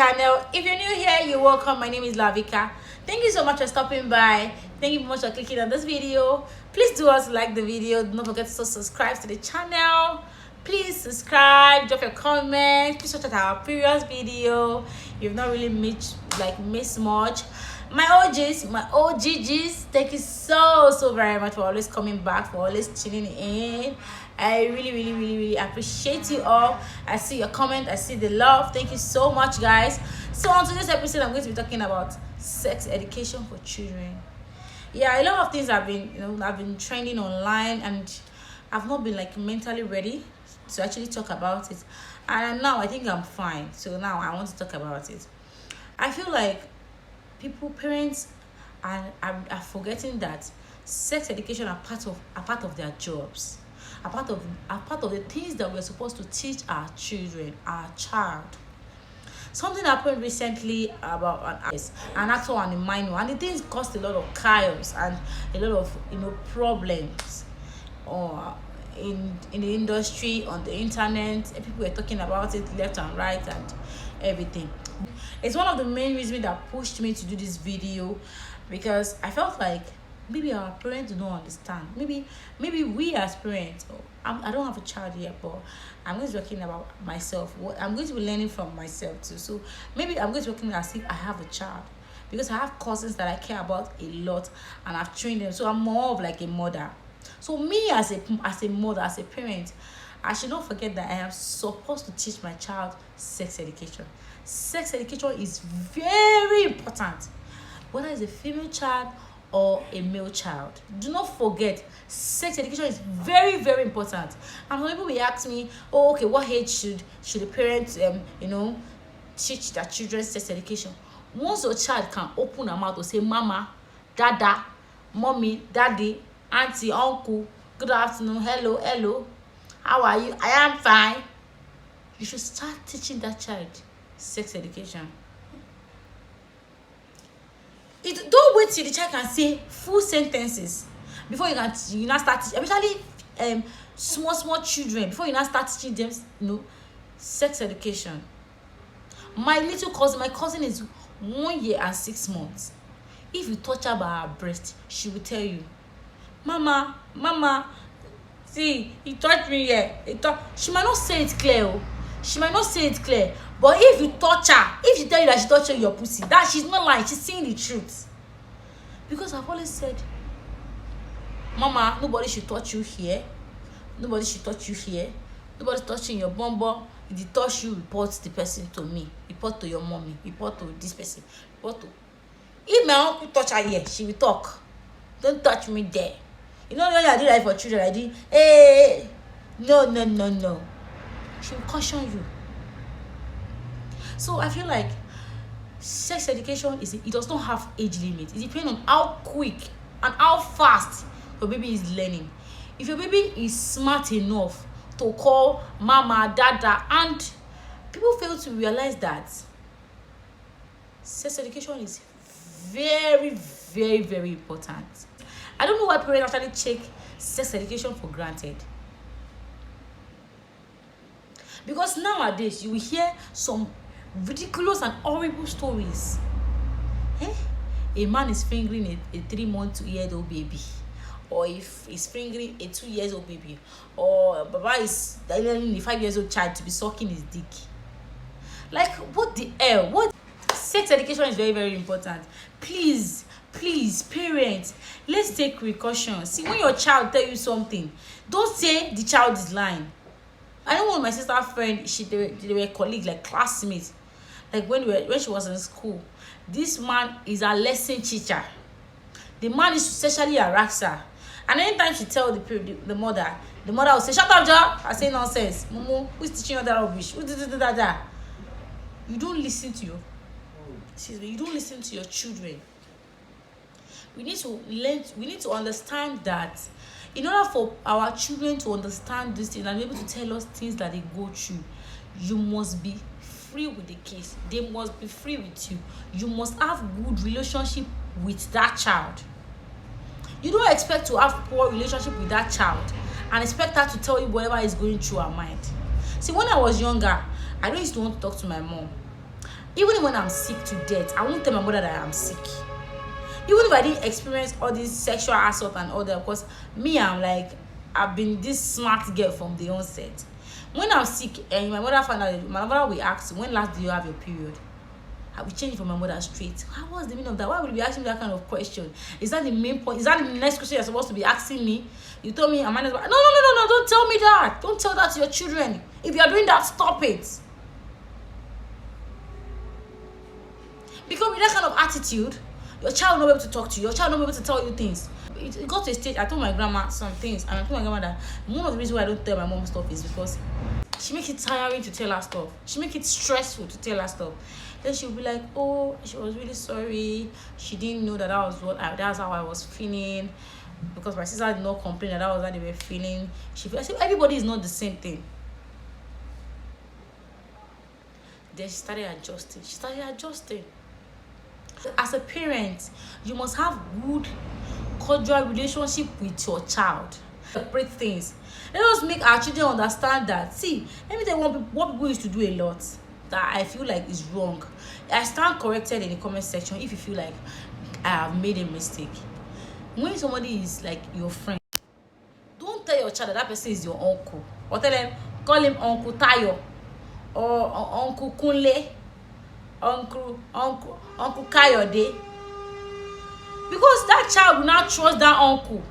channel. If you're new here, you're welcome. My name is Lavika. Thank you so much for stopping by. Thank you so much for clicking on this video. Please do also like the video. Don't forget to subscribe to the channel. Please subscribe, drop your comment. Please watch our previous video. You've not really missed much. My OGs, thank you so very much for always coming back, for always tuning in. I really appreciate you all. I see your comment, I see the love. Thank you so much, guys. So on today's episode, I'm going to be talking about sex education for children. Yeah, a lot of things have been trending online, and I've not been mentally ready to actually talk about it. And now I think I'm fine. So now I want to talk about it. I feel like parents are forgetting that sex education are part of their jobs, are part of the things that we're supposed to teach our children, our child. Something happened recently about an actor and a minor, and the things caused a lot of chaos and a lot of problems in the industry, on the internet. People were talking about it left and right and everything. It's one of the main reasons that pushed me to do this video, because I felt like maybe our parents don't understand. Maybe we as parents, I don't have a child yet, but I'm going to be talking about myself. I'm going to be learning from myself too. So maybe I'm going to be talking as if I have a child, because I have cousins that I care about a lot and I've trained them. So I'm more of like a mother. So me as a mother, as a parent, I should not forget that I am supposed to teach my child sex education. Sex education is very important, whether it's a female child or a male child. Do not forget, sex education is very important. And some people will ask me, oh, okay, what age should the parents teach their children sex education? Once your child can open her mouth to say mama, dada, mommy, daddy, auntie, uncle, good afternoon, hello, how are you? I am fine. You should start teaching that child sex education. Don't wait till the child can say full sentences before you now start teaching, especially small children, before you now start teaching them sex education. My cousin is 1 year and 6 months. If you touch her by her breast, she will tell you, mama, see, he touched me here. She might not say it clear, but if you touch her, if she tell you that she touched your pussy, that she's not lying, she's saying the truth. Because I've always said, mama, nobody should touch you here, nobody's touching your bum. If they touch you, report the person to me, report to your mommy, report to this person, if my uncle touch her here, she will talk. Don't touch me there. You know when I do that for children, I do, hey, no. She will caution you. So I feel like sex education it does not have age limit. It depends on how quick and how fast your baby is learning. If your baby is smart enough to call mama, dada, and people fail to realize that sex education is very important. I don't know why parents actually take sex education for granted. Because nowadays you will hear some ridiculous and horrible stories. A man is fingering a 3-month-old baby, or if he's fingering a 2-year-old baby, or Baba is telling a 5-year-old child to be sucking his dick. Like, what the hell? What? Sex education is very important. Please, parents, let's take precautions. See, when your child tell you something, don't say the child is lying. I know one of my sister's friend, they were colleagues, like classmates. Like when she was in school, this man is a lesson teacher. The man is sexually harass her, and anytime she tell the mother will say, "Shut up, Joe! I say nonsense. Mumu, who's teaching you that rubbish? Who did that?" You don't listen to your children. We need to understand that in order for our children to understand this thing and be able to tell us things that they go through, you must be free with the kids. They must be free with you. You must have good relationship with that child. You don't expect to have poor relationship with that child and expect her to tell you whatever is going through her mind. See, when I was younger, I don't used to want to talk to my mom. Even when I'm sick to death, I won't tell my mother that I'm sick. Even if I didn't experience all this sexual assault and all that, because me, I'm like, I've been this smart girl from the onset. When I'm sick and my mother found out, my mother will ask, when last do you have your period? I will change it for my mother straight. What's the meaning of that? Why would you be asking me that kind of question? Is that the main point? Is that the next question you're supposed to be asking me? You told me, am I not? No, don't tell me that. Don't tell that to your children. If you're doing that, stop it. Because with that kind of attitude, your child will not be able to talk to you. Your child will not be able to tell you things. It got to a stage, I told my grandma some things, and I told my grandma that one of the reasons why I don't tell my mom stuff is because she makes it tiring to tell her stuff. She makes it stressful to tell her stuff. Then she'll be like, oh, she was really sorry. She didn't know that that's how I was feeling. Because my sister did not complain that was how they were feeling. I said, everybody is not the same thing. Then she started adjusting. As a parent, you must have good cordial relationship with your child. Separate things. Let us make our children understand that. See, let me tell you what people used to do a lot that I feel like is wrong. I stand corrected in the comment section if you feel like I have made a mistake. When somebody is like your friend, don't tell your child that person is your uncle, or call him Uncle Tayo, or Uncle Kunle, Uncle Kayode, because that child will not trust that uncle.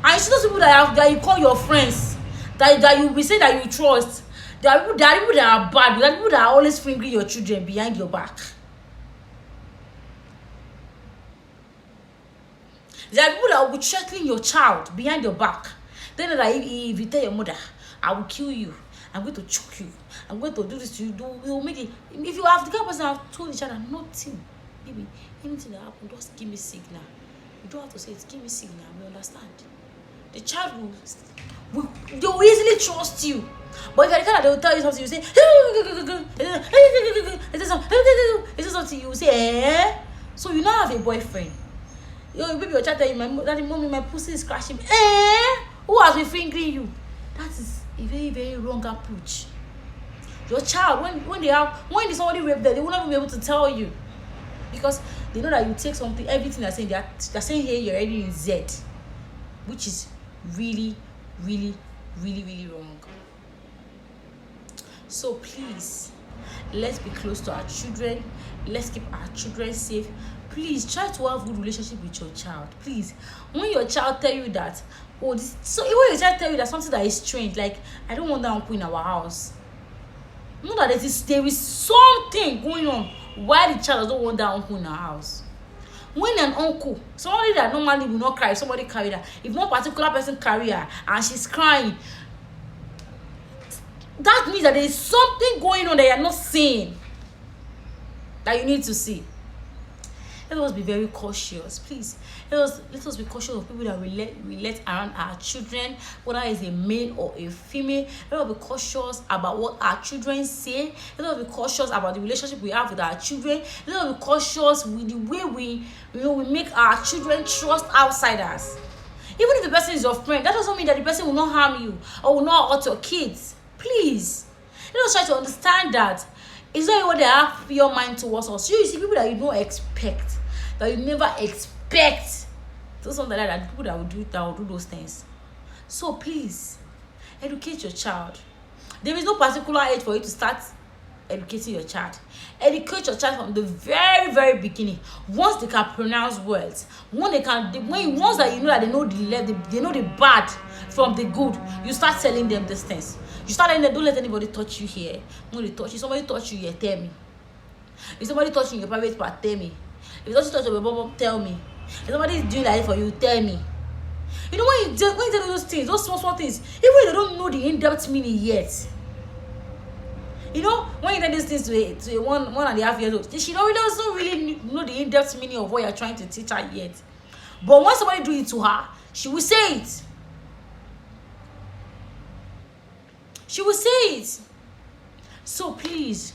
And you see those people that you call your friends, that you will say that you trust. There are people that are bad. There are people that are always fingering your children behind your back. There are people that will be threatening your child behind your back. Then that if you tell your mother, I will kill you, I'm going to choke you, I'm going to do this to you, you will make it. If you have the kind of person that have told each other nothing, baby, anything that happen, just give me signal. You don't have to say it, give me signal, we understand. The child they will easily trust you. But if you're the kind that they will tell you something, you say, it's something, you say, eh? So you now have a boyfriend. Maybe your child tell you, mommy, my pussy is crashing. Eh? Who has been fingering you? That is a very, very wrong approach. Your child, when somebody raped them, they will not be able to tell you. Because they know that you take something, everything they're saying here, you're already in Z. Which is really, really, really, really wrong. So please, let's be close to our children. Let's keep our children safe. Please try to have a good relationship with your child. Please, when your child tell you that, when your child tell you that something that is strange, like, I don't want that uncle in our house, know that there is something going on why the child doesn't want that uncle in our house. When an uncle, somebody that normally will not cry, if somebody carry her, if one particular person carry her and she's crying, that means that there is something going on that you're not seeing, that you need to see. Let us be very cautious, please. Let us be cautious of people that we let around our children, whether it's a male or a female. Let us be cautious about what our children say. Let us be cautious about the relationship we have with our children. Let us be cautious with the way we make our children trust outsiders. Even if the person is your friend, that doesn't mean that the person will not harm you or will not hurt your kids. Please, let us try to understand that it's not what they have your mind towards us. You see people that you don't expect, that you never expect. So something like that, people that will do those things. So please, educate your child. There is no particular age for you to start educating your child. Educate your child from the very, very beginning. Once they can pronounce words, once that you know that they know the left, they know the bad from the good, you start telling them these things. You start telling them, don't let anybody touch you here. When they touch you, somebody touch you here, tell me. If somebody touch you in your private part, tell me. If somebody touch your bum, tell me. If somebody is doing that for you, tell me. You know, when you tell those things, those small things, even if they don't know the in-depth meaning yet. You know, when you tell these things to a 1.5 years old, she doesn't really know the in-depth meaning of what you're trying to teach her yet. But when somebody do it to her, she will say it. She will say it. So please,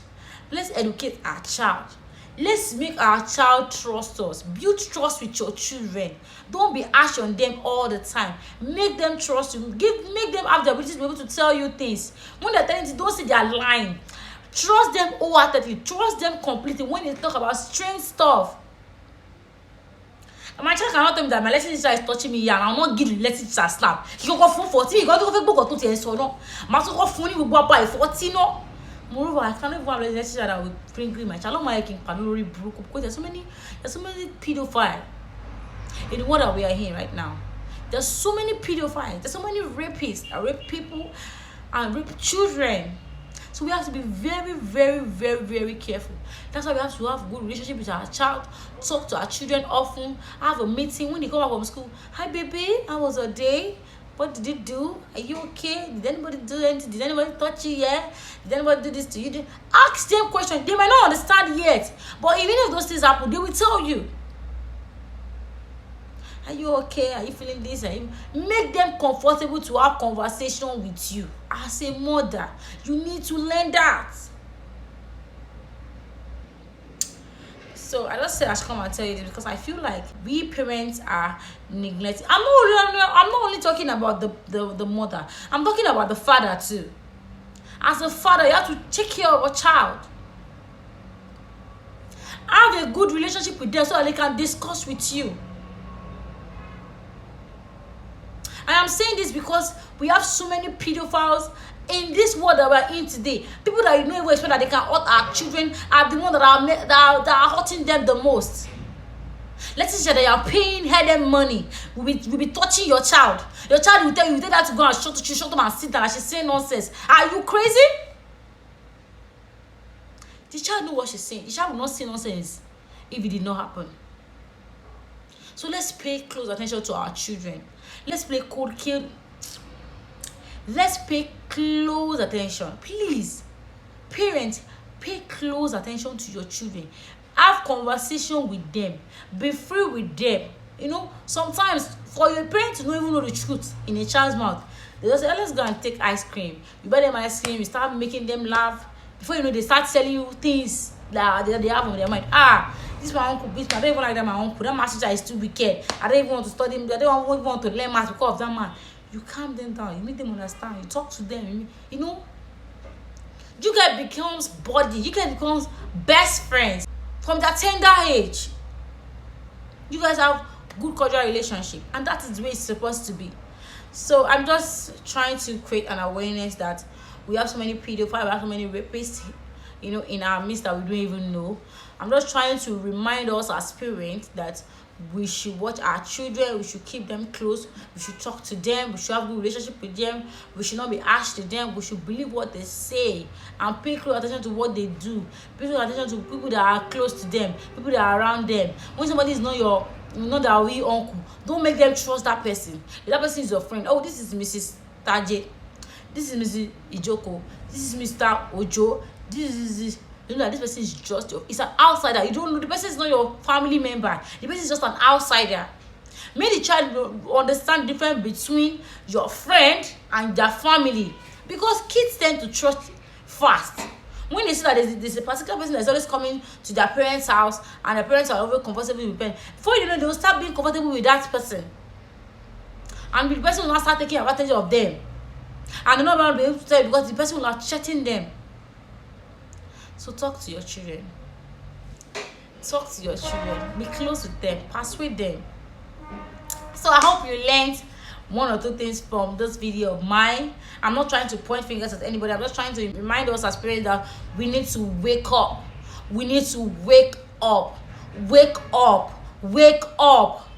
let's educate our child. Let's make our child trust us. Build trust with your children. Don't be harsh on them all the time. Make them trust you. Make them have the ability to be able to tell you things. When they're telling you, don't say they're lying. Trust them wholeheartedly. Trust them completely when they talk about strange stuff. My child cannot tell me that my lesson teacher is touching me here and I will not give the lesson teacher a slap. He can go for 14. He can go for book or 2 so no. My so go funny will go by 14 no. Moreover, I can't even have a lesson teacher that will bring my child. I don't mind making Palori broke because there's so many pedophiles in the world that we are in right now. There's so many pedophiles. There's so many rapists that rape people and rape children. So we have to be very, very, very, very careful. That's why we have to have a good relationship with our child, talk to our children often, have a meeting when they come back from school. Hi baby, how was your day? What did you do? Are you okay? Did anybody do anything? Did anybody touch you yet? Did anybody do this to you? Ask them questions. They might not understand yet, but even if those things happen, they will tell you. Are you okay? Are you feeling this? Make them comfortable to have conversation with you. As a mother, you need to learn that. So I just said I should come and tell you this because I feel like we parents are neglecting. I'm not only talking about the mother. I'm talking about the father too. As a father, you have to take care of a child. Have a good relationship with them so that they can discuss with you. And I'm saying this because we have so many pedophiles in this world that we're in today. People that you know even expect that they can hurt our children are the ones that are hurting them the most. Let's say that you are paying her money. Will be touching your child. Your child will tell you that to go and shut up and sit down and she's saying nonsense. Are you crazy? The child know what she's saying. The child will not say nonsense if it did not happen. So let's pay close attention to our children. Let's pay close attention. Please, parents, pay close attention to your children. Have conversation with them. Be free with them. You know, sometimes for your parents to not even know the truth in a child's mouth, they just say, oh, let's go and take ice cream. You buy them ice cream, you start making them laugh. Before you know, they start telling you things that they have on their mind. This is my uncle beat me. I don't even like that my uncle. That math teacher is too wicked. I don't even want to study him. I don't even want to learn math because of that man. You calm them down. You make them understand. You talk to them. You know, you guys becomes body. You guys becomes best friends from that tender age. You guys have good cordial relationship, and that is the way it's supposed to be. So I'm just trying to create an awareness that we have so many pedophiles, we have so many rapists, you know, in our midst that we don't even know. I'm just trying to remind us as parents that we should watch our children, we should keep them close, we should talk to them, we should have a good relationship with them, we should not be harsh to them, we should believe what they say and pay close attention to what they do, pay close attention to people that are close to them, people that are around them. When somebody is not that we uncle, don't make them trust that person. If that person is your friend, oh, this is Mrs. Taje, this is Mrs. Ijoko, this is Mr. Ojo, this is you know that this person is just it's an outsider. You don't know, the person is not your family member. The person is just an outsider. Make the child understand the difference between your friend and their family, because kids tend to trust fast. When they see that there's a particular person that's always coming to their parents' house and their parents are always comfortable with them, before you know, they will start being comfortable with that person, and the person will not start taking advantage of them, and they're not going to be able to tell you because the person will not threaten them. So talk to your children. Talk to your children. Be close with them. Persuade them. So I hope you learned one or two things from this video of mine. I'm not trying to point fingers at anybody. I'm just trying to remind us as parents that we need to wake up. We need to wake up. Wake up. Wake up.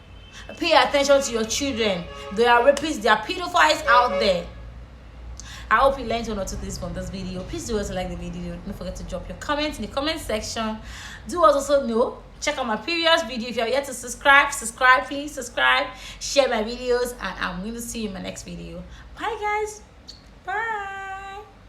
Pay attention to your children. There are rapists, there are pedophiles out there. I hope you learned one or two things from this video. Please do also like the video. Don't forget to drop your comments in the comment section. Do also know, check out my previous video. If you're yet to subscribe, please subscribe, share my videos, and I'm going to see you in my next video. Bye guys. Bye.